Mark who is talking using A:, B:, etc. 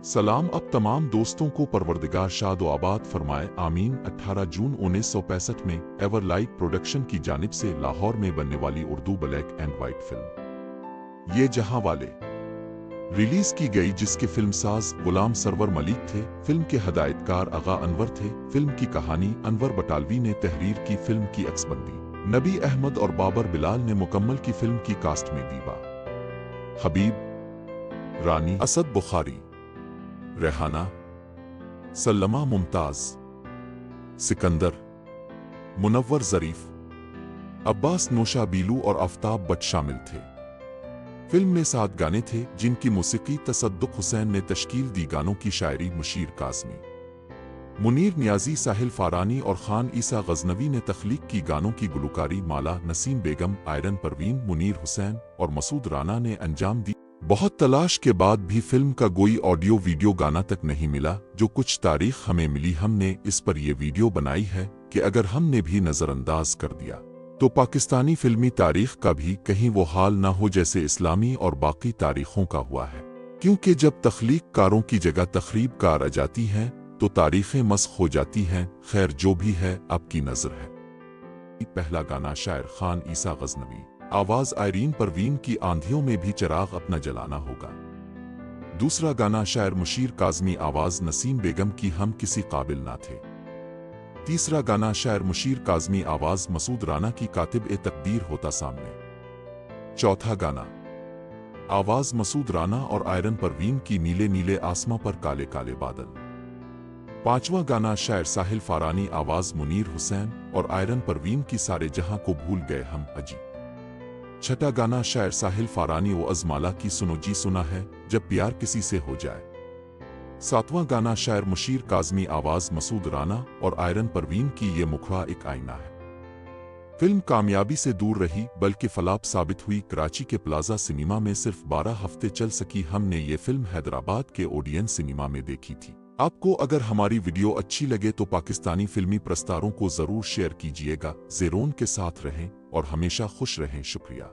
A: सलाम अब तमाम दोस्तों को परवरदिगार शाद व आबाद फरमाए आमीन। 18 जून 1965 में एवरलाइट प्रोडक्शन की जानिब से लाहौर में बनने वाली Urdu black and white film ये जहां वाले रिलीज की गई, जिसके फिल्मसाज गुलाम सरवर मलिक थे। फिल्म के हदायतकार आगा अनवर थे। फिल्म की कहानी अनवर बटालवी ने तहरीर की। फिल्म की अक्सबंदी नबी अहमद और बाबर बिलाल ने मुकम्मल की। फिल्म की कास्ट में दीबा हबीब, रानी असद बुखारी, रेहाना, सल्लमा मुमताज, सिकंदर, मुनव्वर ज़रीफ, अब्बास नोशा बीलू और आफ्ताब बट शामिल थे। फिल्म में 7 गाने थे जिनकी मौसीकी तसद्दुक हुसैन ने तश्कील दी। गानों की शायरी मुशीर काज़मी, मुनीर नियाजी, साहिल फारानी और खान ईसा गजनवी ने तख्लीक की। गानों की गुलकारी माला नसीम बेगम, आयरन परवीन, मुनीर हुसैन और मसूद राना ने अंजाम दी। बहुत तलाश के बाद भी फिल्म का कोई ऑडियो वीडियो गाना तक नहीं मिला। जो कुछ तारीख हमें मिली, हमने इस पर यह वीडियो बनाई है कि अगर हमने भी नज़रअंदाज कर दिया तो पाकिस्तानी फिल्मी तारीख का भी कहीं वो हाल ना हो जैसे इस्लामी और बाकी तारीखों का हुआ है। क्योंकि जब तख्लीक कारों की जगह तखरीब कार आ जाती हैं तो तारीखें मस्ख हो जाती हैं। खैर, जो भी है आपकी नजर है। पहला गाना शायर खान ईसा गजनवी, आवाज आयरीन परवीन की आंधियों में भी चराग अपना जलाना होगा। दूसरा गाना शायर मुशीर काज़मी, आवाज नसीम बेगम की, हम किसी काबिल ना थे। तीसरा गाना शायर मुशीर काज़मी, आवाज मसूद राना की, कातिब ए तकदीर होता सामने। चौथा गाना आवाज मसूद राना और आयरन परवीन की, नीले नीले आसमां पर काले काले बादल। पांचवा गाना शायर साहिल फारानी, आवाज मुनीर हुसैन और आयरन परवीन की, सारे जहां को भूल गए हम अजी। छठा गाना शायर साहिल फारानी वो अजमाला की, सुनो जी सुना है जब प्यार किसी से हो जाए। सातवां गाना शायर मुशीर काज़मी, आवाज मसूद राना और आयरन परवीन की, ये मुखड़ा एक आईना है। फिल्म कामयाबी से दूर रही बल्कि फलाप साबित हुई। कराची के प्लाजा सिनेमा में सिर्फ 12 हफ्ते चल सकी। हमने ये फिल्म हैदराबाद के ओडियन सिनेमा में देखी थी। आपको अगर हमारी वीडियो अच्छी लगे तो पाकिस्तानी फिल्मी प्रस्तारों को जरूर शेयर कीजिएगा। ज़ेरोन के साथ रहें और हमेशा खुश रहें। शुक्रिया।